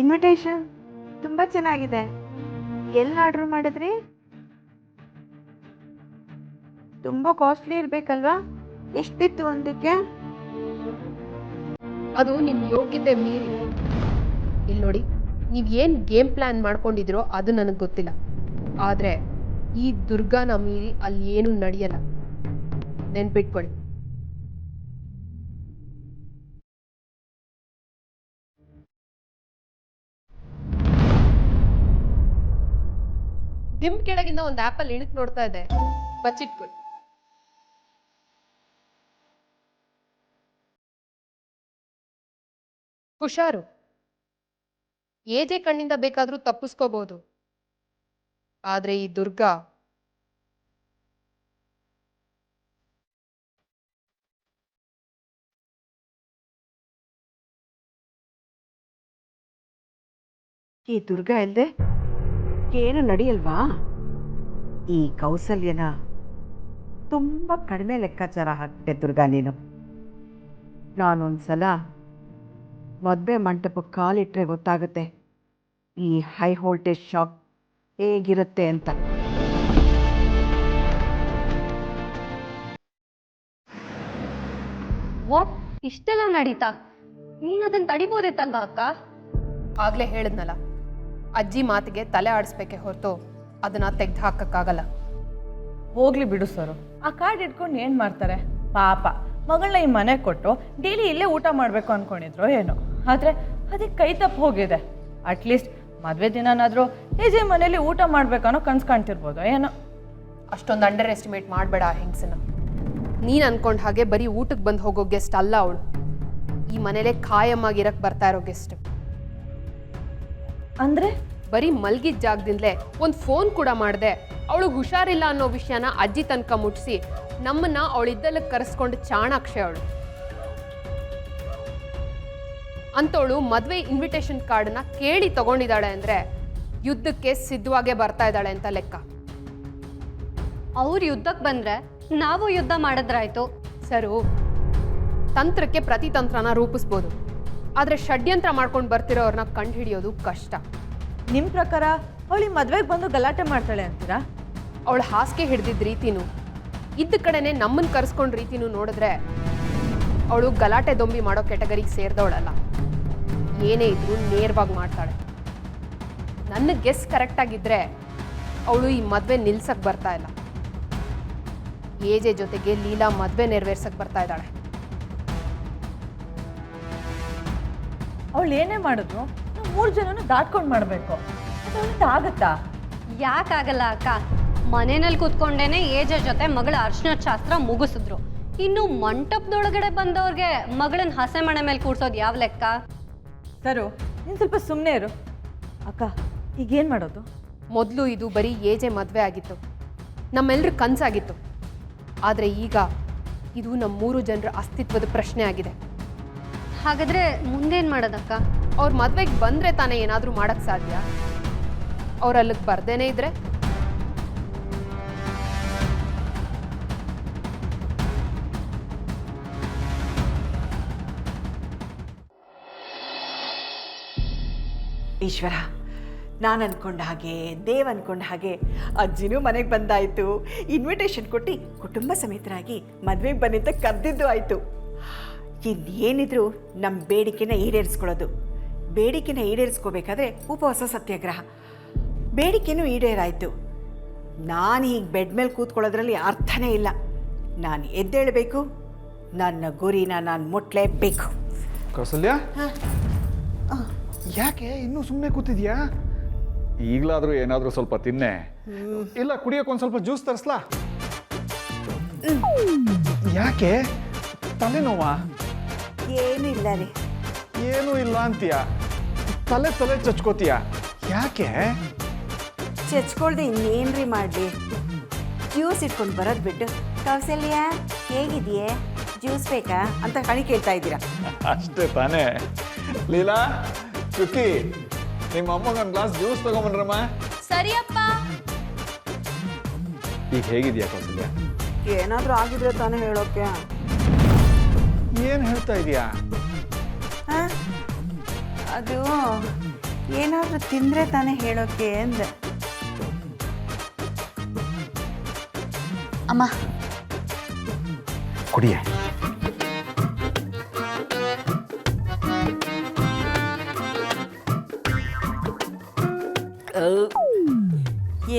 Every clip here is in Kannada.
ಇನ್ವಿಟೇಷನ್ ತುಂಬ ಚೆನ್ನಾಗಿದೆ. ಎಲ್ಲಿ ಆರ್ಡ್ರ್ ಮಾಡಿದ್ರಿ? ತುಂಬ ಕಾಸ್ಟ್ಲಿ ಇರಬೇಕಲ್ವಾ? ಎಷ್ಟಿತ್ತು ಒಂದಕ್ಕೆ? ಅದು ನಿಮ್ಮ ಯೋಗ್ಯತೆ ಮೀರಿ. ಇಲ್ಲಿ ನೋಡಿ, ನೀವು ಏನು ಗೇಮ್ ಪ್ಲ್ಯಾನ್ ಮಾಡ್ಕೊಂಡಿದ್ರೋ ಅದು ನನಗೆ ಗೊತ್ತಿಲ್ಲ. ಆದರೆ ಈ ದುರ್ಗಾನ ಮೀರಿ ಅಲ್ಲಿ ಏನೂ ನಡೆಯಲ್ಲ, ನೆನ್ಪಿಟ್ಕೊಳ್ಳಿ. ದಿಂಬ್ ಕೆಳಗಿಂದ ಒಂದು ಆ್ಯಪಲ್ ಇಣಕ್ ನೋಡ್ತಾ ಇದೆ, ಬಚ್ಚಿಟ್ಕೊಳ್ಳಿ. ಹುಷಾರು, ಏಜೆ ಕಣ್ಣಿಂದ ಬೇಕಾದ್ರೂ ತಪ್ಪಿಸ್ಕೋಬಹುದು, ಆದ್ರೆ ಈ ದುರ್ಗಾ ಈ ದುರ್ಗಾ ಇಲ್ಲದೆ ಏನು ನಡೆಯಲ್ವಾ? ಈ ಕೌಸಲ್ಯನ ತುಂಬ ಕಡಿಮೆ ಲೆಕ್ಕಾಚಾರ ಹಾಕ್ತೆ ದುರ್ಗಾ ನೀನು. ನಾನೊಂದ್ಸಲ ಮದುವೆ ಮಂಟಪಕ್ಕೆ ಕಾಲಿಟ್ರೆ ಗೊತ್ತಾಗುತ್ತೆ ಈ ಹೈ ವೋಲ್ಟೇಜ್ ಶಾಕ್ ಹೇಗಿರುತ್ತೆ ಅಂತ. ವಾಟ್, ಇಷ್ಟೆಲ್ಲ ನಡೀತಾ? ನೀನು ಅದನ್ನು ತಡಿಬೋದಿತ್ತಲ್ವಾ ಅಕ್ಕ? ಆಗ್ಲೇ ಹೇಳಿದ್ನಲ್ಲ, ಅಜ್ಜಿ ಮಾತಿಗೆ ತಲೆ ಆಡಿಸ್ಬೇಕೆ ಹೊರತು ಅದನ್ನ ತೆಗ್ದು ಹಾಕಕ್ಕಾಗಲ್ಲ. ಹೋಗ್ಲಿ ಬಿಡು ಸರು, ಆ ಕಾರ್ಡ್ ಇಟ್ಕೊಂಡು ಏನು ಮಾಡ್ತಾರೆ ಪಾಪ. ಮಗಳನ್ನ ಈ ಮನೆ ಕೊಟ್ಟು ಡೈಲಿ ಇಲ್ಲೇ ಊಟ ಮಾಡಬೇಕು ಅಂದ್ಕೊಂಡಿದ್ರು ಏನೋ, ಆದರೆ ಅದಕ್ಕೆ ಕೈ ತಪ್ಪು ಹೋಗಿದೆ. ಅಟ್ಲೀಸ್ಟ್ ಮದುವೆ ದಿನನಾದರೂ ಹೇಜೆ ಮನೇಲಿ ಊಟ ಮಾಡ್ಬೇಕನ್ನೋ ಕನ್ಸು ಕಾಣ್ತಿರ್ಬೋದು ಏನೋ. ಅಷ್ಟೊಂದು ಅಂಡರ್ ಎಸ್ಟಿಮೇಟ್ ಮಾಡಬೇಡ ಆ ಹೆಂಗಸನ್ನ. ನೀನು ಅನ್ಕೊಂಡ ಹಾಗೆ ಬರೀ ಊಟಕ್ಕೆ ಬಂದು ಹೋಗೋ ಗೆಸ್ಟ್ ಅಲ್ಲ ಅವಳು. ಈ ಮನೇಲೆ ಖಾಯಮ್ಮಾಗಿರಕ್ಕೆ ಬರ್ತಾ ಇರೋ ಗೆಸ್ಟ್. ಅಂದರೆ ಬರೀ ಮಲ್ಗಿದ ಜಾಗದಿಂದಲೇ ಒಂದು ಫೋನ್ ಕೂಡ ಮಾಡಿದೆ ಅವಳು ಹುಷಾರಿಲ್ಲ ಅನ್ನೋ ವಿಷಯನ ಅಜ್ಜಿ ತನಕ ಮುಟ್ಟಿಸಿ ನಮ್ಮನ್ನ ಅವಳಿದ್ದಲ್ಲಕ್ಕೆ ಕರೆಸ್ಕೊಂಡು ಚಾಣಾಕ್ಷೆ ಅವಳು. ಅಂತವಳು ಮದುವೆ ಇನ್ವಿಟೇಷನ್ ಕಾರ್ಡನ್ನ ಕೇಳಿ ತಗೊಂಡಿದ್ದಾಳೆ ಅಂದರೆ ಯುದ್ಧಕ್ಕೆ ಸಿದ್ಧವಾಗೇ ಬರ್ತಾ ಇದ್ದಾಳೆ ಅಂತ ಲೆಕ್ಕ. ಅವ್ರು ಯುದ್ಧಕ್ಕೆ ಬಂದ್ರೆ ನಾವು ಯುದ್ಧ ಮಾಡಿದ್ರಾಯ್ತು. ಸರು, ತಂತ್ರಕ್ಕೆ ಪ್ರತಿತಂತ್ರನ ರೂಪಿಸ್ಬೋದು, ಆದರೆ ಷಡ್ಯಂತ್ರ ಮಾಡ್ಕೊಂಡು ಬರ್ತಿರೋರನ್ನ ಕಂಡು ಹಿಡಿಯೋದು ಕಷ್ಟ. ನಿಮ್ಮ ಪ್ರಕಾರ ಅವಳು ಮದುವೆಗೆ ಬಂದು ಗಲಾಟೆ ಮಾಡ್ತಾಳೆ ಅಂತೀರಾ? ಅವಳು ಹಾಸಿಗೆ ಹಿಡ್ದಿದ್ದ ರೀತಿನೂ ಇದ್ದ ಕಡೆನೆ ನಮ್ಮನ್ನು ಕರೆಸ್ಕೊಂಡ ರೀತಿನೂ ನೋಡಿದ್ರೆ ಅವಳು ಗಲಾಟೆ ದೊಂಬಿ ಮಾಡೋ ಕೆಟಗರಿಗೆ ಸೇರಿದವಳಲ್ಲ. ಏನೇ ಇದ್ರೂ ನೇರವಾಗಿ ಮಾಡ್ತಾಳೆ. ನನ್ನ ಗೆಸ್ ಕರೆಕ್ಟಾಗಿದ್ದರೆ ಅವಳು ಈ ಮದುವೆ ನಿಲ್ಸಕ್ಕೆ ಬರ್ತಾ ಇಲ್ಲ. ಏಜೆ ಜೊತೆಗೆ ಲೀಲಾ ಮದುವೆ ನೆರವೇರ್ಸಕ್ಕೆ ಬರ್ತಾ ಇದ್ದಾಳೆ. ಅವಳು ಏನೇ ಮಾಡಿದ್ರು ನಾವು 3 ಜನನು ದಾಟ್ಕೊಂಡು ಮಾಡಬೇಕು. ಅದರಿಂದ ಆಗುತ್ತಾ? ಯಾಕಾಗಲ್ಲ ಅಕ್ಕ? ಮನೆಯಲ್ಲಿ ಕೂತ್ಕೊಂಡೇನೆ ಏಜ ಜೊತೆ ಮಗಳ ಅರ್ಶಿನ ಶಾಸ್ತ್ರ ಮುಗಿಸಿದ್ರು. ಇನ್ನು ಮಂಟಪದೊಳಗಡೆ ಬಂದವ್ರಿಗೆ ಮಗಳನ್ನ ಹಸೆ ಮಣೆ ಮೇಲೆ ಕೂರ್ಸೋದು ಯಾವ ಲೆಕ್ಕ? ಸರು, ನೀನು ಸ್ವಲ್ಪ ಸುಮ್ಮನೆ ಇರು. ಅಕ್ಕ, ಈಗೇನು ಮಾಡೋದು? ಮೊದಲು ಇದು ಬರೀ ಏಜೆ ಮದುವೆ ಆಗಿತ್ತು, ನಮ್ಮೆಲ್ಲರ ಕನಸಾಗಿತ್ತು. ಆದರೆ ಈಗ ಇದು ನಮ್ಮ 3 ಜನರ ಅಸ್ತಿತ್ವದ ಪ್ರಶ್ನೆ ಆಗಿದೆ. ಹಾಗಾದ್ರೆ ಮುಂದೇನು ಮಾಡೋದಕ್ಕ? ಅವ್ರ ಮದುವೆಗೆ ಬಂದರೆ ತಾನೇ ಏನಾದರೂ ಮಾಡೋಕ್ಕೆ ಸಾಧ್ಯ. ಅವ್ರು ಅಲ್ಲಿಗೆ ಬರ್ದೇನೆ ಇದ್ರೆ ಈಶ್ವರ, ನಾನು ಅಂದ್ಕೊಂಡ ಹಾಗೆ, ದೇವ್ ಅಂದ್ಕೊಂಡ ಹಾಗೆ ಅಜ್ಜಿನೂ ಮನೆಗೆ ಬಂದಾಯಿತು. ಇನ್ವಿಟೇಷನ್ ಕೊಟ್ಟು ಕುಟುಂಬ ಸಮೇತರಾಗಿ ಮದುವೆಗೆ ಬನ್ನಿಂತ ಕರೆದಿದ್ದು ಆಯಿತು. ಇನ್ನೇನಿದ್ರು ನಮ್ಮ ಬೇಡಿಕೆನ ಈಡೇರಿಸ್ಕೊಳ್ಳೋದು. ಬೇಡಿಕೆನ ಈಡೇರಿಸ್ಕೋಬೇಕಾದ್ರೆ ಉಪವಾಸ ಸತ್ಯಾಗ್ರಹ. ಬೇಡಿಕೆನೂ ಈಡೇರಾಯಿತು. ನಾನು ಹೀಗೆ ಬೆಡ್ ಮೇಲೆ ಕೂತ್ಕೊಳ್ಳೋದ್ರಲ್ಲಿ ಅರ್ಥನೇ ಇಲ್ಲ. ನಾನು ಎದ್ದೇಳಬೇಕು, ನನ್ನ ಗುರಿನ ನಾನು ಮುಟ್ಲೇಬೇಕು. ಕೌಸಲ್ಯ, ಯಾಕೆ ಇನ್ನೂ ಸುಮ್ಮನೆ ಕೂತಿದ್ಯಾ? ಈಗಲಾದರೂ ಏನಾದರೂ ಸ್ವಲ್ಪ ತಿನ್ನೆ. ಇಲ್ಲ ಕುಡಿಯೋಕೆ ಒಂದು ಸ್ವಲ್ಪ ಜ್ಯೂಸ್ ತರಿಸ್ಲಾ? ಯಾಕೆ ತಲೆನೋವಾ? ಏನಿಲ್ಲ ರೀ. ಏನೂ ಇಲ್ಲ ಅಂತೀಯ, ತಲೆ ಚಚ್ಕೋತೀಯ, ಯಾಕೆ? ಚಚ್ಕೊಳ್ದೆ ಇನ್ನೇನ್ರಿ ಮಾಡಲಿ? ಜ್ಯೂಸ್ ಇಟ್ಕೊಂಡು ಬರೋದು ಬಿಟ್ಟು ಕೌಸಲ್ಯ ಹೇಗಿದೆಯೇ, ಜ್ಯೂಸ್ ಬೇಕಾ ಅಂತ ಕಣಿ ಕೇಳ್ತಾ ಇದ್ದೀರಾ? ಅಷ್ಟೇ ತಾನೇ. ಲೀಲಾ, ಚುಕ್ಕಿ, ನಿಮ್ಮ ಅಮ್ಮಗೆ ಒಂದು ಗ್ಲಾಸ್ ಜ್ಯೂಸ್ ತಗೊಂಬನ್ರಮ್ಮ. ಸರಿಯಪ್ಪ. ಈಗ ಹೇಗಿದೆಯಾ ಕೌಸಲ್ಯ? ಏನಾದರೂ ಆಗಿದ್ರೆ ತಾನೇ ಹೇಳೋಕೆ. ಏನು ಹೇಳ್ತಾ ಇದೀಯಾ? ಅದು ಏನಾದರೂ ತಿಂದರೆ ತಾನೇ ಹೇಳೋಕ್ಕೆ ಅಂದೆ. ಅಮ್ಮ ಕುಡಿಯೇ.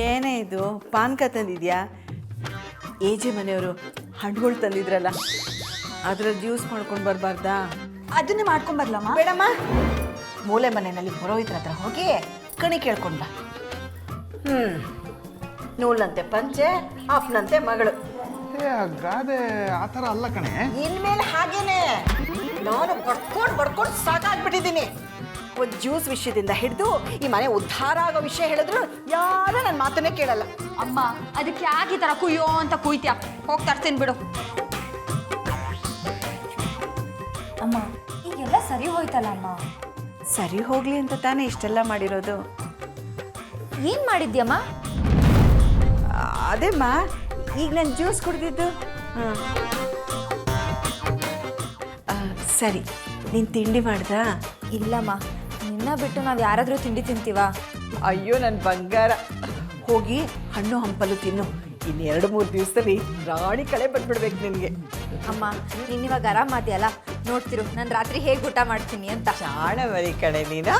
ಏನೇ ಇದು ಪಾನ್ಕ ತಂದಿದ್ಯಾ? ಏಜೆ ಮನೆಯವರು ಹಣ್ಣುಗಳು ತಂದಿದ್ರಲ್ಲ, ಅದರ ಜ್ಯೂಸ್ ಮಾಡ್ಕೊಂಡು ಬರಬಾರ್ದಾ? ಅದನ್ನೇ ಮಾಡ್ಕೊಂಬರ್ಲಮ್ಮ. ಬೇಡಮ್ಮ, ಮೂಲೆ ಮನೆಯಲ್ಲಿ ಪುರೋಹಿತರ ಹತ್ರ ಹೋಗಿ ಕಣಿ ಕೇಳ್ಕೊಂಡ. ನೂಲಂತೆ ಪಂಚೆ, ಅಪ್ಪನಂತೆ ಮಗಳು. ಏ ಆ ಗಾದೆ ಆ ಥರ ಅಲ್ಲ ಕಣೆ. ಇನ್ಮೇಲೆ ಹಾಗೇನೆ. ನಾನು ಬಡ್ಕೊಂಡು ಸಾಕಾಗ್ಬಿಟ್ಟಿದ್ದೀನಿ. ಒಂದು ಜ್ಯೂಸ್ ವಿಷಯದಿಂದ ಹಿಡಿದು ಈ ಮನೆ ಉದ್ಧಾರ ಆಗೋ ವಿಷಯ ಹೇಳಿದ್ರು ಯಾರು ನನ್ನ ಮಾತನ್ನೇ ಕೇಳಲ್ಲ. ಅಮ್ಮ ಅದಕ್ಕೆ ಯಾಕೆ ಈ ಥರ ಕುಯ್ಯೋ ಅಂತ ಕುಯ್ತ್ಯಾ? ಹೋಗಿ ತರ್ತೀನಿ ಬಿಡು. ಅಮ್ಮ ಈಗೆಲ್ಲ ಸರಿ ಹೋಯ್ತಲ್ಲ ಅಮ್ಮ. ಸರಿ ಹೋಗ್ಲಿ ಅಂತ ತಾನೇ ಇಷ್ಟೆಲ್ಲ ಮಾಡಿರೋದು. ಏನು ಮಾಡಿದ್ಯಮ್ಮ? ಅದೇಮ್ಮ, ಈಗ ನಾನು ಜ್ಯೂಸ್ ಕುಡ್ದಿದ್ದು. ಸರಿ, ನೀನು ತಿಂಡಿ ಮಾಡ್ದಾ? ಇಲ್ಲಮ್ಮ, ನಿನ್ನ ಬಿಟ್ಟು ನಾವು ಯಾರಾದರೂ ತಿಂಡಿ ತಿಂತೀವಾ? ಅಯ್ಯೋ ನನ್ನ ಬಂಗಾರ, ಹೋಗಿ ಹಣ್ಣು ಹಂಪಲು ತಿನ್ನು. ಇನ್ನು 2-3 ದಿವಸದಲ್ಲಿ ರಾಣಿ ಕಳೆ ಬಂದ್ಬಿಡ್ಬೇಕು ನಿನಗೆ. ಅಮ್ಮ ನೀನಿವಾಗ ಆರಾಮ್ ಮಾಡ್ತೀಯಲ್ಲ, ನೋಡ್ತಿರು ನಾನು ರಾತ್ರಿ ಹೇಗೆ ಊಟ ಮಾಡ್ತೀನಿ ಅಂತ. ಜಾಣ ಬರೀ ಕಡೆ ನೀನಾ.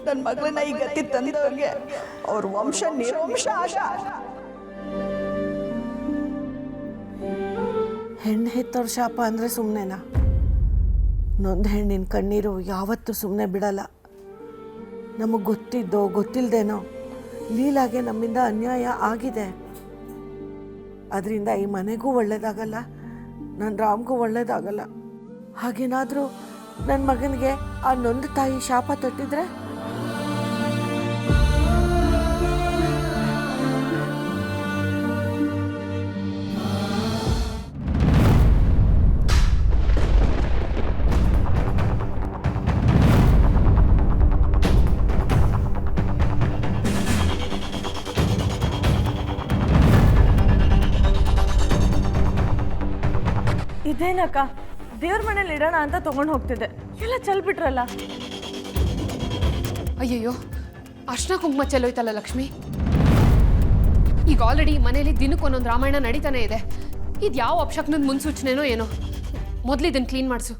ನನ್ನ ಮಗಳನ್ನ ಈ ಗತಿ ತಂದವ್ರಿಗೆ ಅವ್ರ ವಂಶ ನಿರಂಶ ಆಶಾ. ಹೆಣ್ಣು ಹೆತ್ತವ್ರ ಶಾಪ ಅಂದರೆ ಸುಮ್ಮನೆನಾ? ನೊಂದು ಹೆಣ್ಣಿನ ಕಣ್ಣೀರು ಯಾವತ್ತೂ ಸುಮ್ಮನೆ ಬಿಡಲ್ಲ. ನಮಗೆ ಗೊತ್ತಿದ್ದೋ ಗೊತ್ತಿಲ್ಲದೇನೋ ಲೀಲಾಗೆ ನಮ್ಮಿಂದ ಅನ್ಯಾಯ ಆಗಿದೆ. ಅದರಿಂದ ಈ ಮನೆಗೂ ಒಳ್ಳೇದಾಗಲ್ಲ, ನನ್ನ ರಾಮ್ಗೂ ಒಳ್ಳೇದಾಗಲ್ಲ. ಹಾಗೇನಾದರೂ ನನ್ನ ಮಗನಿಗೆ ಆ ನೊಂದು ತಾಯಿ ಶಾಪ ತಟ್ಟಿದ್ರೆ ಇದೇನಕ್ಕ, ದೇವ್ರ ಮನೇಲಿ ಇಡೋಣ ಅಂತ ತೊಗೊಂಡು ಹೋಗ್ತಿದ್ದೆ, ಎಲ್ಲ ಚೆಲ್ಬಿಟ್ರಲ್ಲ. ಅಯ್ಯಯ್ಯೋ, ಅರ್ಶನ ಕುಂಕುಮ ಚೆಲ್ಲೋಯ್ತಲ್ಲ ಲಕ್ಷ್ಮಿ. ಈಗ ಆಲ್ರೆಡಿ ಮನೇಲಿ ದಿನಕ್ಕೊಂದೊಂದು ರಾಮಾಯಣ ನಡೀತಾನೆ ಇದೆ. ಇದು ಯಾವ ಅಪಶಕ್ನದ ಮುನ್ಸೂಚನೆನೋ ಏನೋ. ಮೊದಲು ಇದನ್ನು ಕ್ಲೀನ್ ಮಾಡಿಸು.